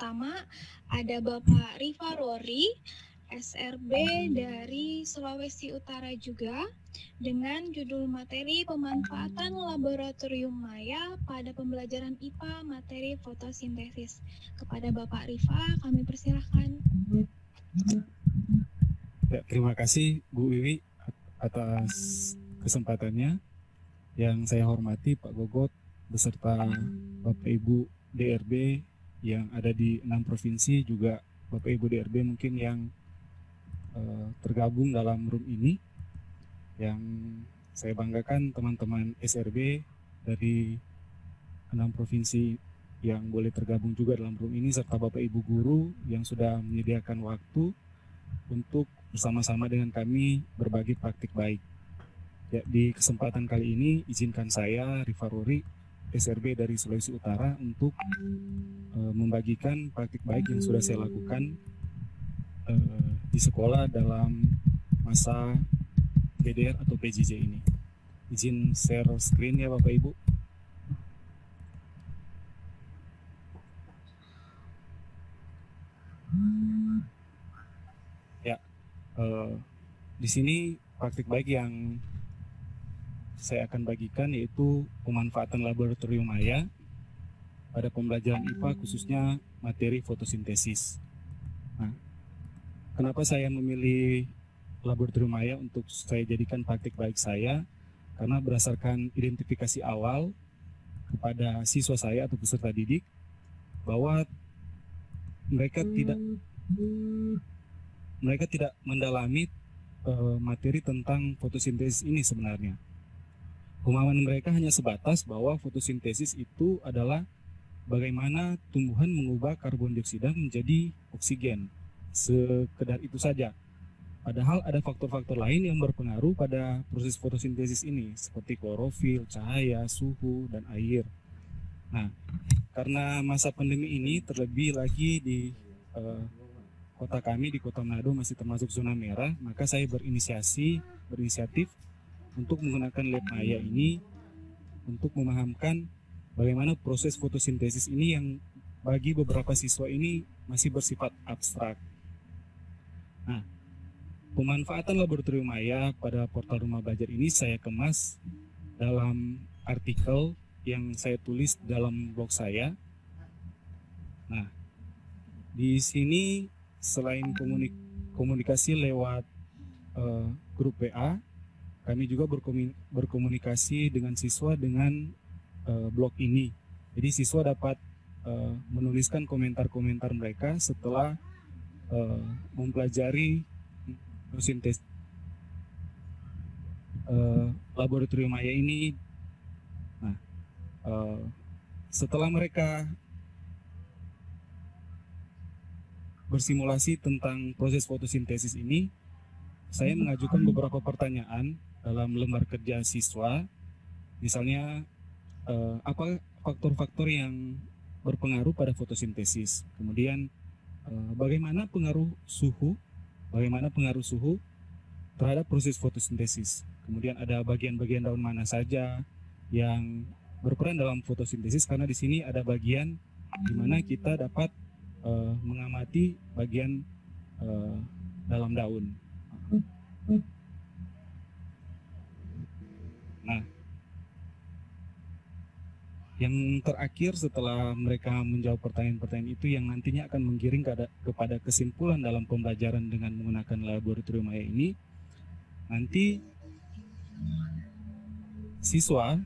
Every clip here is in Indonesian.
pertama ada Bapak Rifa Rory, SRB dari Sulawesi Utara juga, dengan judul materi pemanfaatan laboratorium maya pada pembelajaran IPA materi fotosintesis. Kepada Bapak Rifa, kami persilahkan. Ya, terima kasih Bu Wiwi atas kesempatannya. Yang saya hormati Pak Gogot beserta Bapak Ibu DRB yang ada di 6 provinsi, juga Bapak Ibu DRB mungkin yang tergabung dalam room ini. Yang saya banggakan teman-teman SRB dari 6 provinsi yang boleh tergabung juga dalam room ini, serta Bapak Ibu guru yang sudah menyediakan waktu untuk bersama-sama dengan kami berbagi praktik baik. Ya, di kesempatan kali ini izinkan saya, Rifa Rory, SRB dari Sulawesi Utara, untuk membagikan praktik baik yang sudah saya lakukan di sekolah dalam masa PDR atau PJJ ini. Izin share screen ya Bapak Ibu. Ya, di sini praktik baik yang saya akan bagikan yaitu pemanfaatan laboratorium maya pada pembelajaran IPA, khususnya materi fotosintesis. Nah, kenapa saya memilih laboratorium maya untuk saya jadikan praktik baik saya? Karena berdasarkan identifikasi awal kepada siswa saya atau peserta didik, bahwa mereka tidak mendalami materi tentang fotosintesis ini sebenarnya. Pemahaman mereka hanya sebatas bahwa fotosintesis itu adalah bagaimana tumbuhan mengubah karbon dioksida menjadi oksigen. Sekedar itu saja. Padahal ada faktor-faktor lain yang berpengaruh pada proses fotosintesis ini, seperti klorofil, cahaya, suhu, dan air. Nah, karena masa pandemi ini, terlebih lagi di kota kami, di Kota Manado, masih termasuk zona merah, maka saya berinisiatif untuk menggunakan lab maya ini untuk memahamkan bagaimana proses fotosintesis ini yang bagi beberapa siswa ini masih bersifat abstrak. Nah, pemanfaatan laboratorium maya pada portal Rumah Belajar ini saya kemas dalam artikel yang saya tulis dalam blog saya. Nah, di sini selain komunikasi lewat grup WA, kami juga berkomunikasi dengan siswa dengan blog ini. Jadi siswa dapat menuliskan komentar-komentar mereka setelah mempelajari fotosintesis laboratorium maya ini. Nah, setelah mereka bersimulasi tentang proses fotosintesis ini, saya mengajukan beberapa pertanyaan dalam lembar kerja siswa. Misalnya, apa faktor-faktor yang berpengaruh pada fotosintesis? Kemudian, bagaimana pengaruh suhu terhadap proses fotosintesis? Kemudian ada bagian-bagian daun mana saja yang berperan dalam fotosintesis, karena di sini ada bagian di mana kita dapat mengamati bagian dalam daun. Nah, yang terakhir setelah mereka menjawab pertanyaan-pertanyaan itu yang nantinya akan menggiring kepada kesimpulan dalam pembelajaran dengan menggunakan laboratorium maya ini, nanti siswa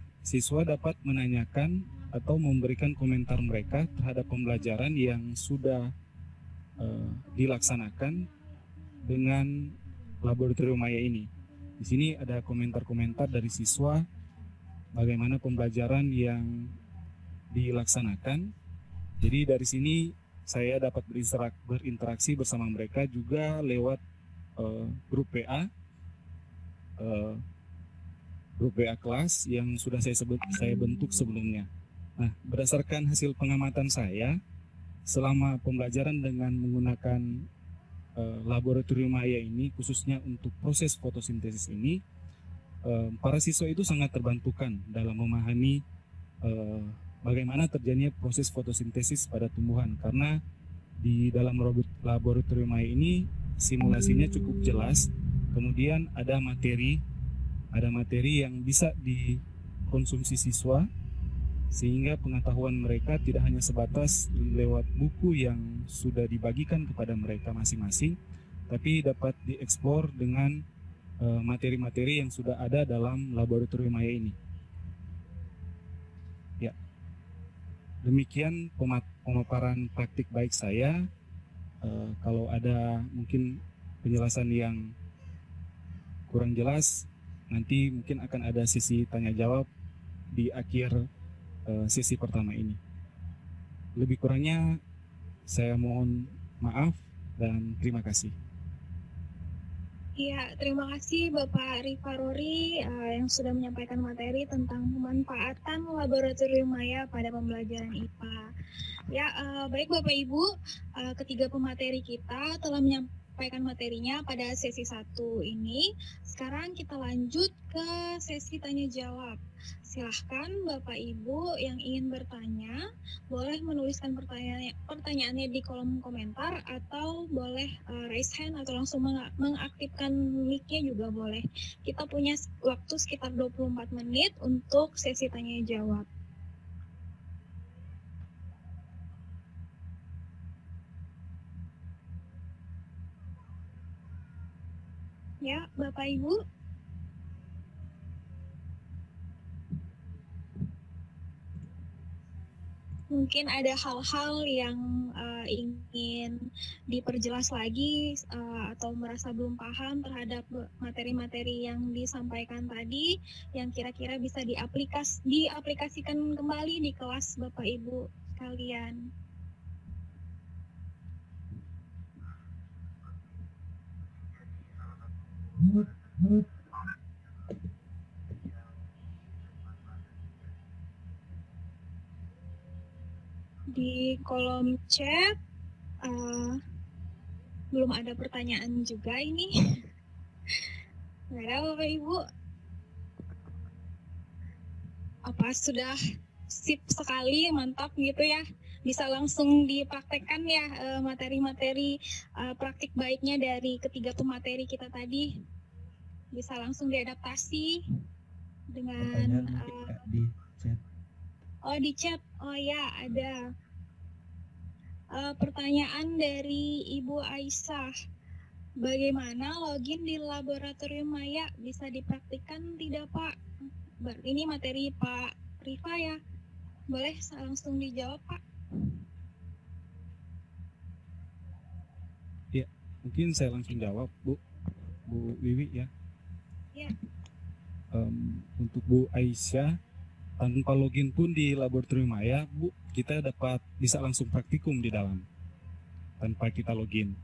dapat menanyakan atau memberikan komentar mereka terhadap pembelajaran yang sudah dilaksanakan dengan laboratorium maya ini. Di sini ada komentar-komentar dari siswa bagaimana pembelajaran yang dilaksanakan. Jadi dari sini saya dapat berinteraksi bersama mereka juga lewat grup WA kelas yang sudah saya bentuk sebelumnya. Nah, berdasarkan hasil pengamatan saya selama pembelajaran dengan menggunakan laboratorium maya ini, khususnya untuk proses fotosintesis ini, para siswa itu sangat terbantukan dalam memahami bagaimana terjadinya proses fotosintesis pada tumbuhan, karena Di dalam laboratorium maya ini simulasinya cukup jelas. Kemudian ada materi yang bisa dikonsumsi siswa, sehingga pengetahuan mereka tidak hanya sebatas lewat buku yang sudah dibagikan kepada mereka masing-masing, tapi dapat dieksplor dengan materi-materi yang sudah ada dalam laboratorium maya ini. Ya, demikian pemaparan praktik baik saya. Kalau ada mungkin penjelasan yang kurang jelas, nanti mungkin akan ada sesi tanya jawab di akhir sesi pertama ini. Lebih kurangnya saya mohon maaf dan terima kasih. Ya, terima kasih Bapak Rifarori yang sudah menyampaikan materi tentang pemanfaatan laboratorium maya pada pembelajaran IPA. Ya, baik Bapak Ibu, ketiga pemateri kita telah menyampaikan materinya pada sesi 1 ini. Sekarang kita lanjut ke sesi tanya jawab. Silahkan Bapak Ibu yang ingin bertanya, boleh menuliskan pertanyaannya di kolom komentar, atau boleh raise hand atau langsung mengaktifkan mic-nya juga boleh. Kita punya waktu sekitar 24 menit untuk sesi tanya jawab. Ya, Bapak Ibu. Mungkin ada hal-hal yang ingin diperjelas lagi atau merasa belum paham terhadap materi-materi yang disampaikan tadi, yang kira-kira bisa diaplikasikan kembali di kelas Bapak Ibu sekalian. Di kolom chat belum ada pertanyaan juga ini. Nggak ada Bapak Ibu. Apa sudah sip sekali, mantap gitu ya. Bisa langsung dipraktekkan ya materi-materi praktik baiknya dari ketiga pemateri kita tadi. Bisa langsung diadaptasi dengan di chat. Oh, di chat. Oh ya, ada. Pertanyaan dari Ibu Aisyah. Bagaimana login di laboratorium maya? Bisa dipraktikkan tidak, Pak? Ini materi Pak Rifa ya. Boleh langsung dijawab, Pak? Ya, mungkin saya langsung jawab, Bu Wiwi ya. Ya. Untuk Bu Aisyah, tanpa login pun di laboratorium maya, Bu, kita bisa langsung praktikum di dalam tanpa kita login.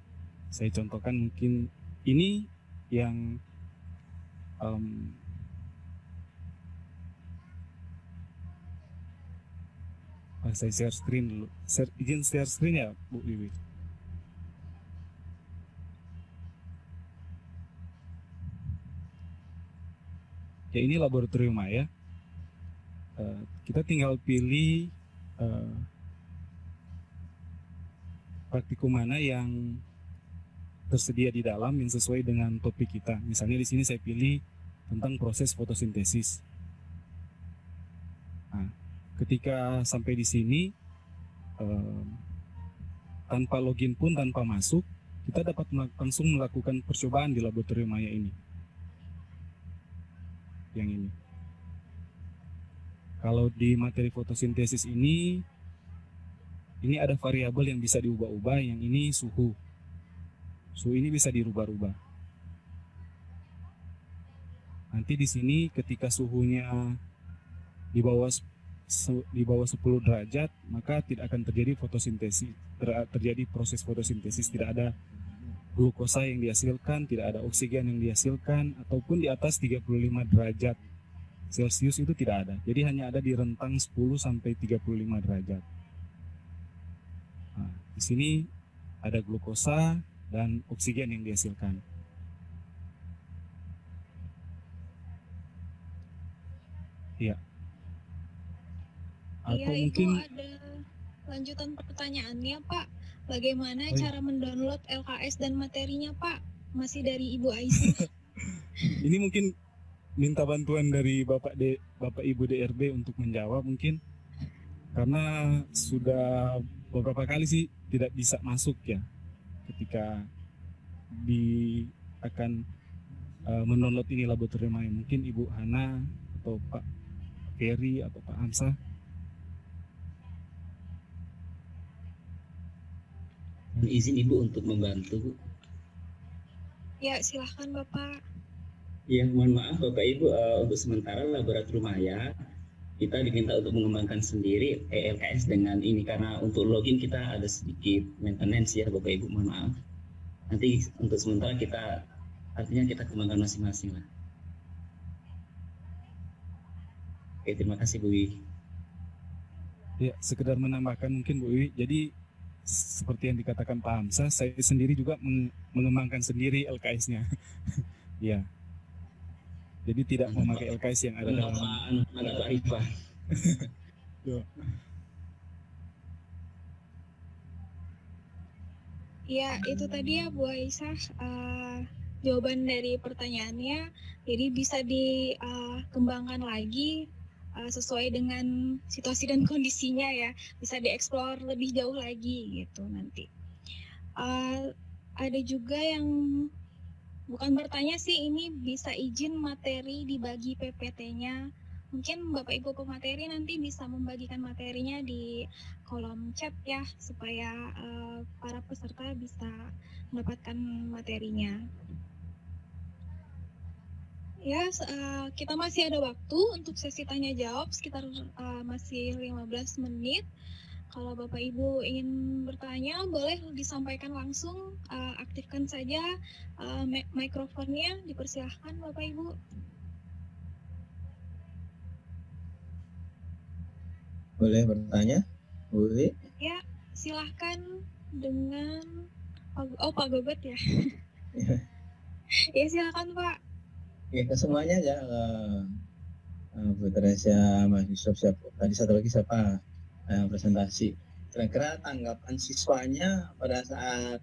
Saya contohkan mungkin ini yang saya share screen dulu. Izin share screen ya, Bu Wiwi. Ya, ini laboratorium maya. Kita tinggal pilih praktikum mana yang tersedia di dalam yang sesuai dengan topik kita. Misalnya di sini saya pilih tentang proses fotosintesis. Nah, ketika sampai di sini tanpa login pun, tanpa masuk, kita dapat langsung melakukan percobaan di laboratorium maya ini. Yang ini. Kalau di materi fotosintesis ini ada variabel yang bisa diubah-ubah. Yang ini suhu. Suhu ini bisa dirubah-rubah. Nanti di sini ketika suhunya di bawah 10 derajat, maka tidak akan terjadi fotosintesis, terjadi proses fotosintesis, tidak ada glukosa yang dihasilkan, tidak ada oksigen yang dihasilkan, ataupun di atas 35 derajat Celcius itu tidak ada. Jadi hanya ada di rentang 10 sampai 35 derajat. Nah, di sini ada glukosa dan oksigen yang dihasilkan. Iya. Iya, mungkin itu ada lanjutan pertanyaannya, Pak. Bagaimana Oh, iya. cara mendownload LKS dan materinya, Pak? Masih dari Ibu Aisyah. Ini mungkin minta bantuan dari Bapak Ibu DRB untuk menjawab mungkin, karena sudah beberapa kali sih tidak bisa masuk ya ketika di akan mendownload ini laboratorium maya. Mungkin Ibu Hana atau Pak Ferry atau Pak Hamzah. Izin Ibu untuk membantu, Bu. Ya, silahkan Bapak. Ya, mohon maaf Bapak Ibu, untuk sementara laboratorium maya kita diminta untuk mengembangkan sendiri LKS dengan ini, karena untuk login kita ada sedikit maintenance ya Bapak Ibu, mohon maaf. Nanti untuk sementara artinya kita kembangkan masing-masing lah. Oke, terima kasih Bu Wi. Ya, sekedar menambahkan mungkin Bu Wiwi. Jadi seperti yang dikatakan Pak Hamzah, saya sendiri juga mengembangkan sendiri LKS-nya. Ya. Jadi tidak memakai LKS yang ada dalam Pak Rifah. Ya, itu tadi ya Bu Aisyah jawaban dari pertanyaannya. Jadi bisa dikembangkan lagi sesuai dengan situasi dan kondisinya ya. Bisa dieksplor lebih jauh lagi gitu nanti. Ada juga yang bukan bertanya sih, ini bisa izin materi dibagi PPT-nya. Mungkin Bapak Ibu pemateri nanti bisa membagikan materinya di kolom chat ya, supaya para peserta bisa mendapatkan materinya. Ya, kita masih ada waktu untuk sesi tanya jawab sekitar masih 15 menit. Kalau Bapak Ibu ingin bertanya, boleh disampaikan langsung, aktifkan saja mikrofonnya, dipersilahkan Bapak Ibu. Boleh bertanya, boleh? Ya, silahkan dengan Pak Gobet ya. Ya, silahkan Pak. Ya, ke semuanya aja. Bu Teresia, Mas Yusuf, siapa? Tadi satu lagi siapa? Presentasi. Kira-kira tanggapan siswanya pada saat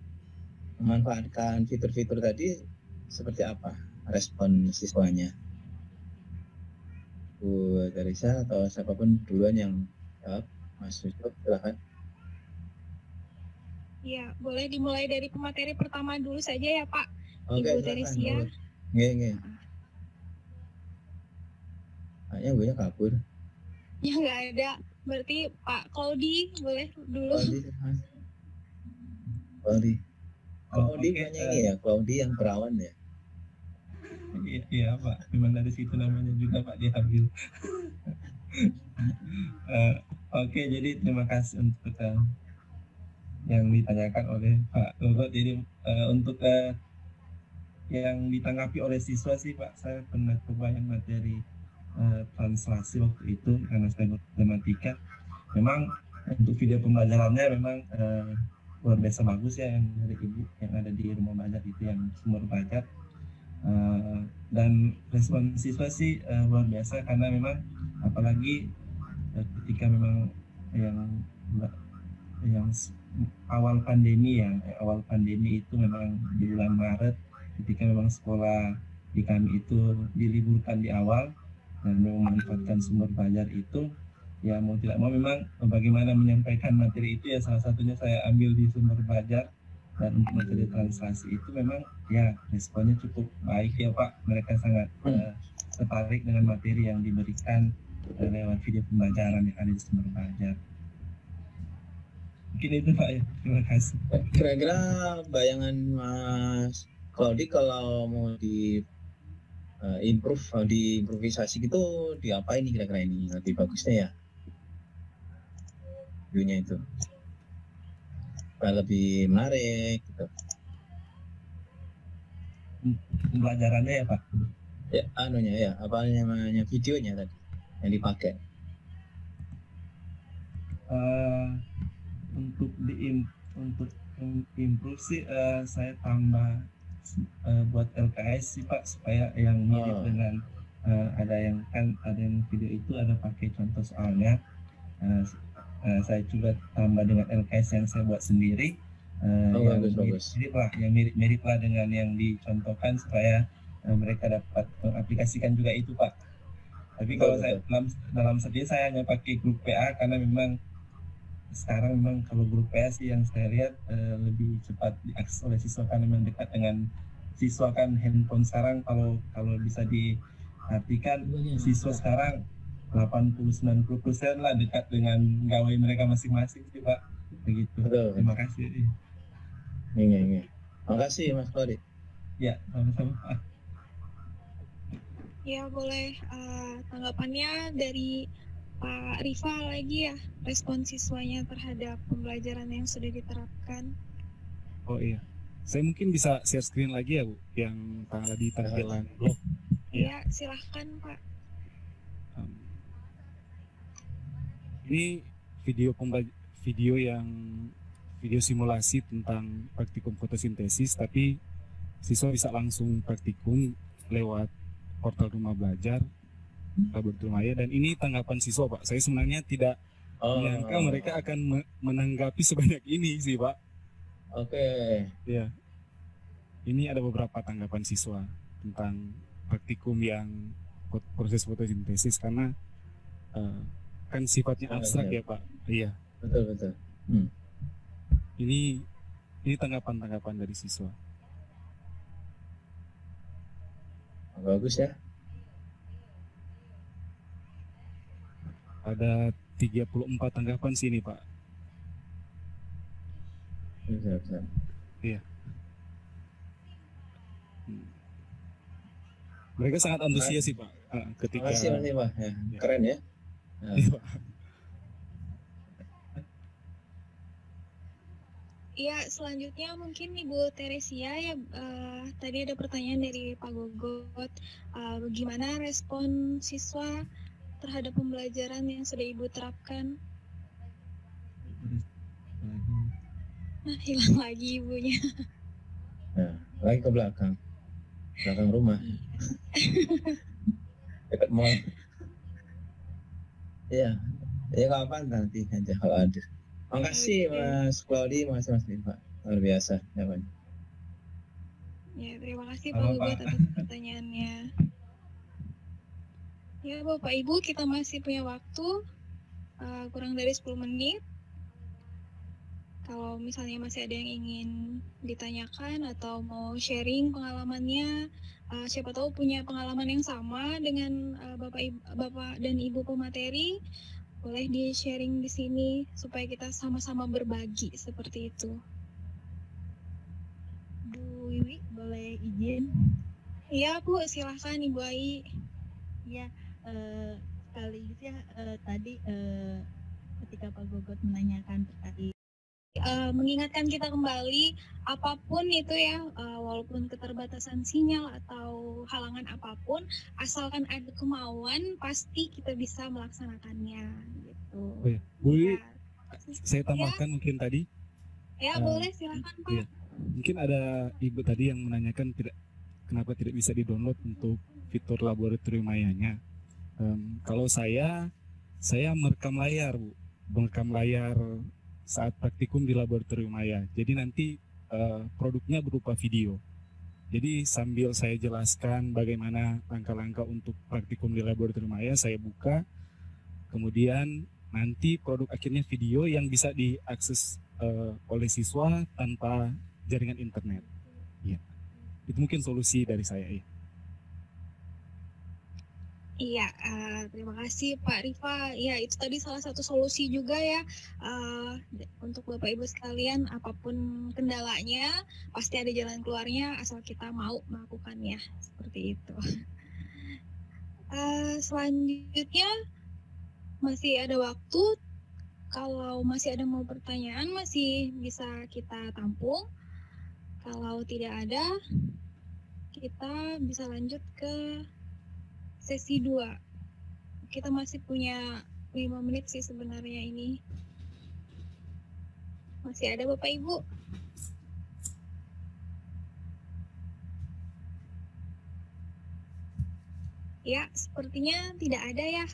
memanfaatkan fitur-fitur tadi seperti apa? Respon siswanya? Bu Teresia atau siapapun duluan yang jawab? Mas Yusuf, silahkan. Ya, boleh dimulai dari pemateri pertama dulu saja ya Pak. Oke, Ibu Teresia. Nggak. Kayaknya gue kabur. Ya nggak ada. Berarti Pak Claudi boleh dulu. Claudi banyak ini ya, Claudi yang perawan ya. Iya Pak, memang dari situ namanya juga Pak diambil. Oke, jadi terima kasih untuk yang ditanyakan oleh Pak Lolo. Jadi untuk yang ditanggapi oleh siswa sih Pak, saya pernah coba yang materi translasi waktu itu karena saya matematika. Memang untuk video pembelajarannya memang luar biasa bagus ya, yang dari Ibu yang ada di rumah belajar itu, yang sumber belajar. Dan respon siswa sih luar biasa, karena memang apalagi ketika memang yang awal pandemi itu memang di bulan Maret, ketika memang sekolah di kami itu diliburkan di awal dan memanfaatkan sumber belajar itu, ya mau tidak mau memang bagaimana menyampaikan materi itu ya salah satunya saya ambil di sumber belajar. Dan untuk materi translasi itu memang ya responnya cukup baik ya Pak, mereka sangat tertarik dengan materi yang diberikan lewat video pembelajaran yang ada di sumber belajar. Mungkin itu Pak ya, terima kasih. Kira-kira bayangan Mas Claudi kalau mau diimprovisasi gitu, diapain nih kira-kira ini lebih bagusnya ya? Viewnya itu lebih menarik gitu. Pembelajarannya ya Pak? Ya, apa namanya videonya tadi yang dipakai? Untuk improve sih saya tambah buat LKS sih Pak, supaya yang mirip dengan ada yang video itu ada pakai contoh soalnya. Saya juga tambah dengan LKS yang saya buat sendiri, yang bagus. mirip lah dengan yang dicontohkan supaya mereka dapat mengaplikasikan juga itu Pak. Tapi kalau saya dalam sendiri saya hanya pakai grup PA karena memang sekarang memang kalau grup PA sih yang saya lihat lebih cepat diakses oleh siswa karena memang dekat dengan siswa kan. Handphone sekarang kalau bisa diartikan siswa sekarang 80-90% lah dekat dengan gawai mereka masing-masing sih Pak. Begitu. Betul. Terima kasih. Iya. Terima kasih Mas Kodi. Ya, sama-sama Pak. Ya boleh tanggapannya dari Pak Rifa lagi ya, respon siswanya terhadap pembelajaran yang sudah diterapkan. Oh iya, saya mungkin bisa share screen lagi ya Bu, yang tadi tampilan blog. Ya, silahkan Pak. Ini video simulasi tentang praktikum fotosintesis, tapi siswa bisa langsung praktikum lewat portal Rumah Belajar Laboratorium Maya. Dan ini tanggapan siswa Pak. Saya sebenarnya tidak menyangka mereka akan menanggapi sebanyak ini sih Pak. Oke. Ya, ini ada beberapa tanggapan siswa tentang praktikum yang proses fotosintesis karena kan sifatnya abstrak ya Pak. Iya. Betul. Ini tanggapan dari siswa. Bagus ya. Ada 34 tanggapan sini Pak. Bisa. Iya. Mereka sangat antusias sih Pak ketika. Terima kasih Pak. Ya. Keren ya. Nah. Iya, Pak. Ya, selanjutnya mungkin Ibu Teresia ya, tadi ada pertanyaan dari Pak Gogot, bagaimana respon siswa terhadap pembelajaran yang sudah Ibu terapkan? Nah, hilang lagi ibunya. Nah, lagi ke belakang rumah. Dekat mall. Iya, ya kapan nanti aja kalau ada. Makasih Mas Claudi, makasih Mas Rifa. Luar biasa jawabannya. Ya, terima kasih Pak Gogot atas pertanyaannya. Ya Bapak Ibu, kita masih punya waktu kurang dari 10 menit. Kalau misalnya masih ada yang ingin ditanyakan atau mau sharing pengalamannya, siapa tahu punya pengalaman yang sama dengan Bapak dan Ibu pemateri, boleh di-sharing di sini supaya kita sama-sama berbagi seperti itu. Bu Wiwi, boleh izin? Iya Bu, silahkan Ibu Ai. Ya, sekaligus ya tadi ketika Pak Gogot menanyakan terkait mengingatkan kita kembali apapun itu ya, walaupun keterbatasan sinyal atau halangan apapun, asalkan ada kemauan pasti kita bisa melaksanakannya gitu. Oh ya, Bu, ya. Saya tambahkan mungkin tadi. Ya boleh, silakan Pak. Iya. Mungkin ada Ibu tadi yang menanyakan kenapa tidak bisa di-download untuk fitur laboratorium mayanya. Kalau saya merekam layar Bu, merekam layar saat praktikum di laboratorium maya. Jadi nanti produknya berupa video. Jadi sambil saya jelaskan bagaimana langkah-langkah untuk praktikum di laboratorium maya, saya buka. Kemudian nanti produk akhirnya video yang bisa diakses oleh siswa tanpa jaringan internet. Ya. Itu mungkin solusi dari saya ya. Iya, terima kasih Pak Rifa. Ya, itu tadi salah satu solusi juga ya untuk Bapak Ibu sekalian. Apapun kendalanya, pasti ada jalan keluarnya asal kita mau melakukannya. Seperti itu. Selanjutnya masih ada waktu. Kalau masih ada mau pertanyaan, masih bisa kita tampung. Kalau tidak ada, kita bisa lanjut ke sesi 2. Kita masih punya 5 menit sih sebenarnya ini. Masih ada Bapak Ibu? Ya, sepertinya tidak ada ya.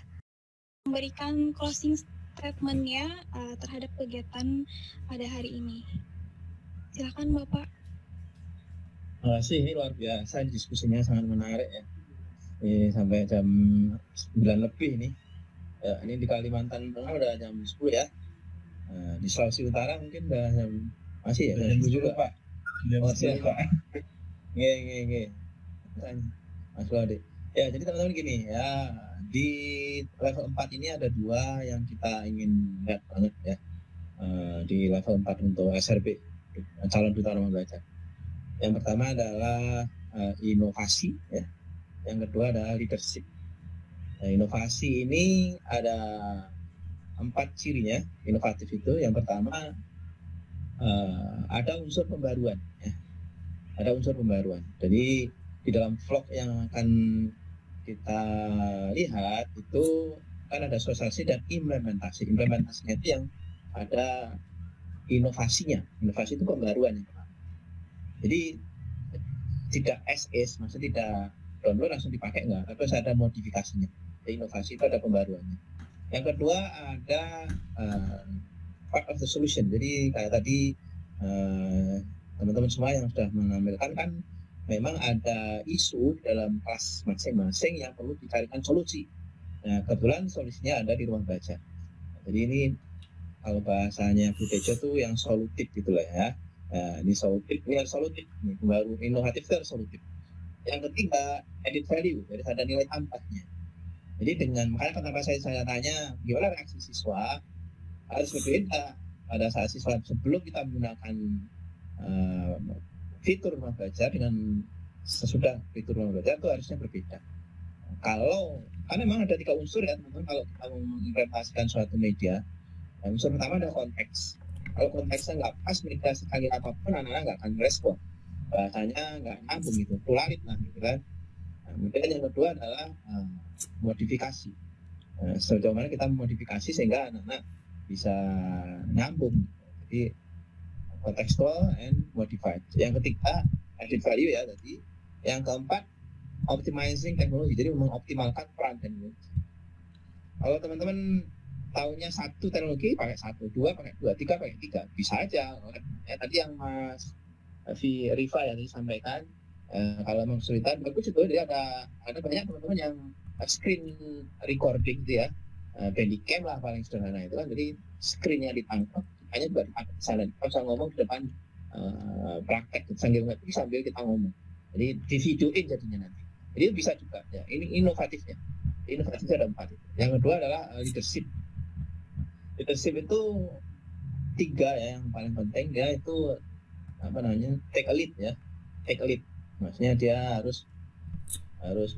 Memberikan closing statement-nya terhadap kegiatan pada hari ini. Silakan Bapak. Terima kasih, ini luar biasa, diskusinya sangat menarik ya. Ini sampai jam 9 lebih ini. Ya, ini di Kalimantan Tengah udah jam 10 ya. Di Sulawesi Utara mungkin udah jam masih ya jam 10 juga Pak. Jam Oh, 10 Pak. Nge. Mas Lodi. Ya, jadi teman-teman gini ya, di level 4 ini ada 2 yang kita ingin lihat banget ya. Di level 4 untuk SRB, calon duta rumah belajar. Yang pertama adalah inovasi ya. Yang kedua adalah leadership. Nah, inovasi ini ada 4 cirinya inovatif itu. Yang pertama ada unsur pembaruan ya. Ada unsur pembaruan. Jadi di dalam vlog yang akan kita lihat itu kan ada sosialisasi dan implementasi. Implementasinya itu yang ada inovasinya. Inovasi itu pembaruan yang pertama. Jadi tidak as is, maksudnya tidak download langsung dipakai enggak, tapi harus ada modifikasinya. Jadi inovasi itu ada pembaruannya. Yang kedua ada part of the solution. Jadi kayak tadi teman-teman semua yang sudah mengambilkan kan memang ada isu dalam kelas masing-masing yang perlu dicarikan solusi. Nah, kebetulan solusinya ada di ruang belajar. Jadi ini kalau bahasanya Bu Tejo tuh yang solutif gitu lah ya. Nah, ini solutif, ini harus solutif. Ini baru inovatif itu harus solutif. Yang ketiga, added value, jadi ada nilai tambahnya. Jadi dengan, makanya kenapa saya tanya, gimana reaksi siswa, harus berbeda pada saat siswa sebelum kita menggunakan fitur rumah belajar dengan sesudah fitur rumah belajar itu harusnya berbeda. Kalau, kan memang ada 3 unsur ya teman-teman kalau kita mau mengimplementasikan suatu media. Unsur pertama ada konteks. Kalau konteksnya nggak pas, media sekali apapun anak-anak nggak akan merespon. Bahasanya nggak nyambung gitu, polarit lah gitu kan. Nah, kemudian yang kedua adalah modifikasi. Sejauh mana kita memodifikasi sehingga anak-anak bisa nyambung. Jadi contextual and modified. Yang ketiga added value ya tadi. Yang keempat optimizing teknologi. Jadi mengoptimalkan peran teknologi. Kalau teman-teman tahunya 1 teknologi pakai 1, 2 pakai 2, 3 pakai 3, bisa aja. Ya, tadi yang Mas Rifa yang tadi sampaikan, kalau mau kesulitan bagus itu dia ada banyak teman-teman yang screen recording gitu ya, Bandicam lah paling sederhana itu kan. Jadi screennya ditangkap, hanya juga dipakai di sana. Kita bisa ngomong di depan praktek sambil ngerti sambil kita ngomong. Jadi di videoin jadinya nanti. Jadi bisa juga ya. Ini inovatifnya. Inovatif ada 4 itu. Yang kedua adalah leadership. Leadership itu 3 ya yang paling penting. Dia itu apa namanya, take a lead ya. Take a lead. Maksudnya dia harus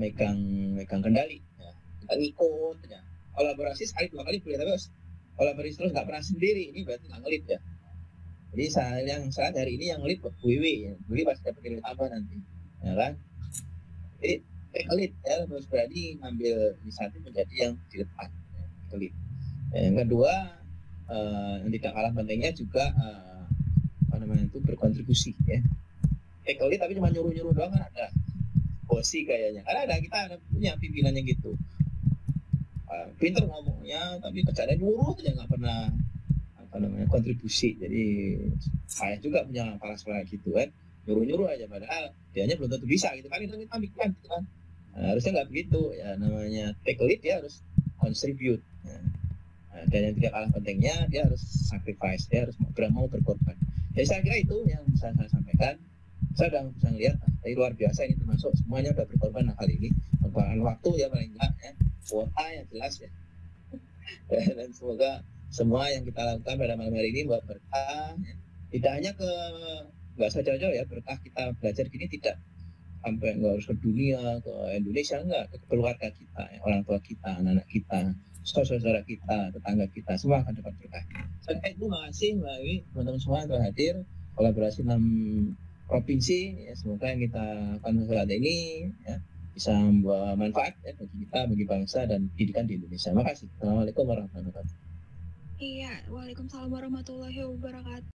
megang kendali ya. Kita ngikut ya. Kolaborasi sekali 2 kali boleh, tapi kolaborasi terus nggak pernah sendiri, ini berarti nggak ngelit ya. Jadi saat hari ini yang ngelit Bu Wiwi ya. Bu Wiwi pasti dapat nilai tambah nanti ya kan. Jadi take a lead ya, harus berani ngambil inisiatif menjadi yang di depan ya. Take a lead. Yang kedua yang tidak kalah pentingnya juga berkontribusi ya. Take a lead tapi cuma nyuruh doang kan ada bosi kayaknya. Karena kita ada punya pimpinannya gitu. Pinter ngomongnya tapi kerjanya nyuruh aja, nggak pernah kontribusi. Jadi saya juga punya kepala sekolah gitu kan, nyuruh aja padahal dianya belum tentu bisa gitu kan. Itu kita bikin gitu kan. Harusnya nggak begitu ya, namanya take a lead dia harus contribute. Dan yang tidak kalah pentingnya dia harus sacrifice, dia harus mau berkorban. Jadi saya kira itu yang bisa saya sampaikan. Saya sudah bisa melihat dari luar biasa ini, termasuk semuanya sudah berkorban kali ini. Berkorban waktu ya paling enggak ya, kuota yang jelas ya. Dan semoga semua yang kita lakukan pada malam hari ini buat berkah ya. Tidak hanya nggak usah jauh-jauh ya, berkah kita belajar gini tidak sampai nggak harus ke dunia, ke Indonesia, enggak, ke keluarga kita ya, orang tua kita, anak-anak kita, saudara kita, tetangga kita, semua akan dapat berkah. Terima kasih Mbak Wi, teman-teman semua yang telah hadir, kolaborasi 6 provinsi ya, semoga yang kita akan saat ini ya, bisa membawa manfaat ya, bagi kita, bagi bangsa dan pendidikan di Indonesia. Terima kasih. Assalamualaikum warahmatullahi wabarakatuh. Iya, waalaikumsalam warahmatullahi wabarakatuh.